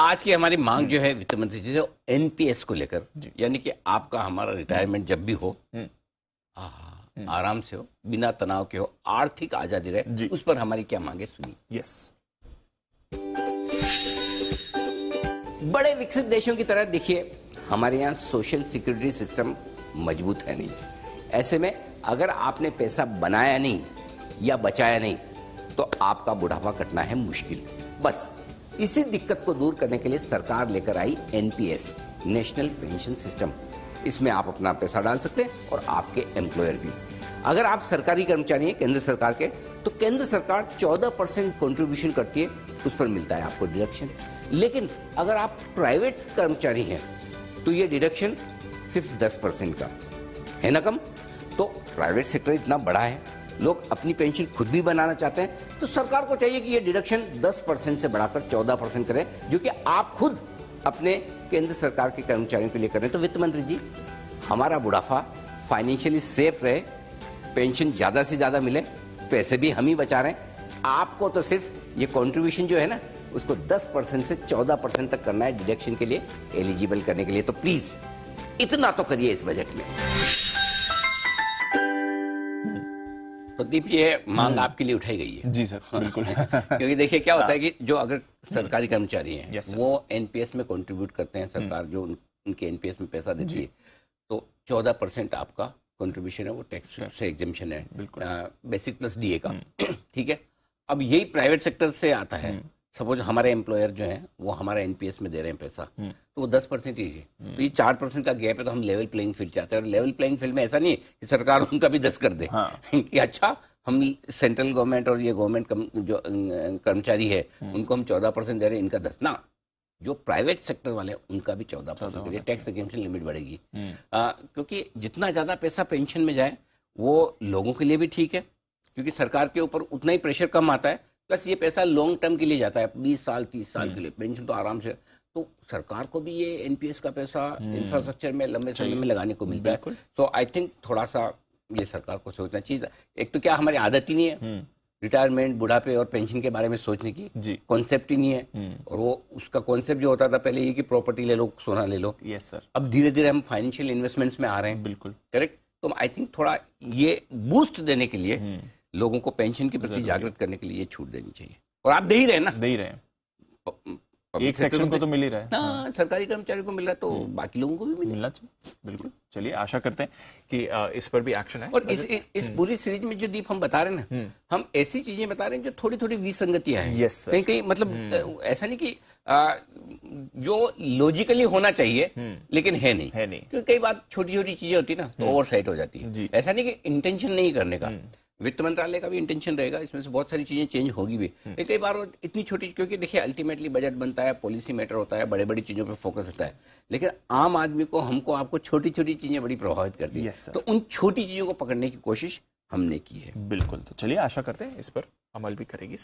आज की हमारी मांग जो है वित्त मंत्री जी से एनपीएस को लेकर, यानी कि आपका हमारा रिटायरमेंट जब भी हो आराम से हो, बिना तनाव के हो, आर्थिक आजादी रहे, उस पर हमारी क्या मांगे सुनिए। यस। बड़े विकसित देशों की तरह देखिए, हमारे यहाँ सोशल सिक्योरिटी सिस्टम मजबूत है नहीं। ऐसे में अगर आपने पैसा बनाया नहीं या बचाया नहीं तो आपका बुढ़ापा कटना है मुश्किल। बस इसी दिक्कत को दूर करने के लिए सरकार लेकर आई एनपीएस, नेशनल पेंशन सिस्टम। इसमें आप अपना पैसा डाल सकते हैं और आपके एम्प्लॉयर भी। अगर आप सरकारी कर्मचारी हैं केंद्र सरकार के, तो केंद्र सरकार 14% कंट्रीब्यूशन करती है, उस पर मिलता है आपको डिडक्शन। लेकिन अगर आप प्राइवेट कर्मचारी हैं तो ये डिडक्शन सिर्फ 10% का है ना कम। तो प्राइवेट सेक्टर इतना बड़ा है, लोग अपनी पेंशन खुद भी बनाना चाहते हैं, तो सरकार को चाहिए कि ये डिडक्शन 10% से बढ़ाकर 14% करें, जो कि आप खुद अपने केंद्र सरकार के कर्मचारियों के लिए करें। तो वित्त मंत्री जी, हमारा बुढ़ापा फाइनेंशियली सेफ रहे, पेंशन ज्यादा से ज्यादा मिले, पैसे भी हम ही बचा रहे हैं। आपको तो सिर्फ ये कॉन्ट्रीब्यूशन जो है ना, उसको 10% से 14% तक करना है डिडक्शन के लिए, एलिजिबल करने के लिए। तो प्लीज इतना तो करिए इस बजट में। प्रदीप, ये मांग आपके लिए उठाई गई है। जी सर, बिल्कुल। क्योंकि देखिए क्या होता है कि जो अगर सरकारी कर्मचारी हैं वो एनपीएस में कंट्रीब्यूट करते हैं, सरकार जो उनके एनपीएस में पैसा देती है, तो 14% आपका कंट्रीब्यूशन है, वो टैक्स से एग्जेम्पशन है, बेसिक प्लस डीए का। ठीक है। अब यही प्राइवेट सेक्टर से आता है। सपोज हमारे एम्प्लॉयर जो हैं वो हमारा एनपीएस में दे रहे हैं पैसा, तो वो 10% ही है। तो ये 4% का गैप है, तो हम लेवल प्लेइंग फील्ड चाहते हैं। और लेवल प्लेइंग फील्ड में ऐसा नहीं है कि सरकार उनका भी 10 कर दे। कि अच्छा, हम सेंट्रल गवर्नमेंट और ये गवर्नमेंट जो कर्मचारी है उनको हम 14% दे रहे हैं, इनका 10 ना। जो प्राइवेट सेक्टर वाले उनका भी 14% के लिए टैक्स एग्जेम्पशन लिमिट बढ़ेगी। क्योंकि जितना ज्यादा पैसा पेंशन में जाए वो लोगों के लिए भी ठीक है, क्योंकि सरकार के ऊपर उतना ही प्रेशर कम आता है। प्लस ये पैसा लॉन्ग टर्म के लिए जाता है, 20 साल 30 साल के लिए पेंशन तो आराम से। तो सरकार को भी ये एनपीएस का पैसा इंफ्रास्ट्रक्चर में लंबे समय में लगाने को मिलता है। तो आई थिंक थोड़ा सा ये सरकार को सोचना चाहिए। एक तो क्या हमारी आदत ही नहीं है रिटायरमेंट, बुढ़ापे और पेंशन के बारे में सोचने की, कॉन्सेप्ट ही नहीं है। और वो उसका कॉन्सेप्ट जो होता था पहले ये कि प्रॉपर्टी ले लो, सोना ले लो। Yes sir. अब धीरे धीरे हम फाइनेंशियल इन्वेस्टमेंट्स में आ रहे हैं। बिल्कुल करेक्ट। तो आई थिंक थोड़ा ये बूस्ट देने के लिए, लोगों को पेंशन के प्रति जागृत करने के लिए ये छूट देनी चाहिए। और आप दे ही रहे हैं ना, दे ही रहे हैं। एक सेक्शन को तो मिल ही रहा है ना, सरकारी कर्मचारी को मिल रहा है, तो बाकी लोगों को भी मिलना चाहिए। बिल्कुल। चलिए, आशा करते हैं कि इस पर भी एक्शन है। और इस पूरी सीरीज में जो दीप हम बता रहे हैं ना, हम ऐसी चीजें बता रहे हैं जो थोड़ी थोड़ी विसंगतियां हैं। Yes sir. कहीं कहीं मतलब ऐसा नहीं कि जो लॉजिकली होना चाहिए लेकिन है नहीं, क्योंकि कई बार छोटी छोटी चीजें होती है ना, तो ओवरसाइट हो जाती है। ऐसा नहीं कि इंटेंशन नहीं करने का, वित्त मंत्रालय का भी इंटेंशन रहेगा, इसमें से बहुत सारी चीजें चेंज होगी भी। लेकिन कई बार इतनी छोटी, क्योंकि देखिए अल्टीमेटली बजट बनता है, पॉलिसी मैटर होता है, बड़े बड़ी चीजों पे फोकस होता है, लेकिन आम आदमी को, हमको, आपको छोटी छोटी चीजें बड़ी प्रभावित करती है। तो उन छोटी चीजों को पकड़ने की कोशिश हमने की है। बिल्कुल। तो चलिए, आशा करते हैं इस पर अमल भी करेगी।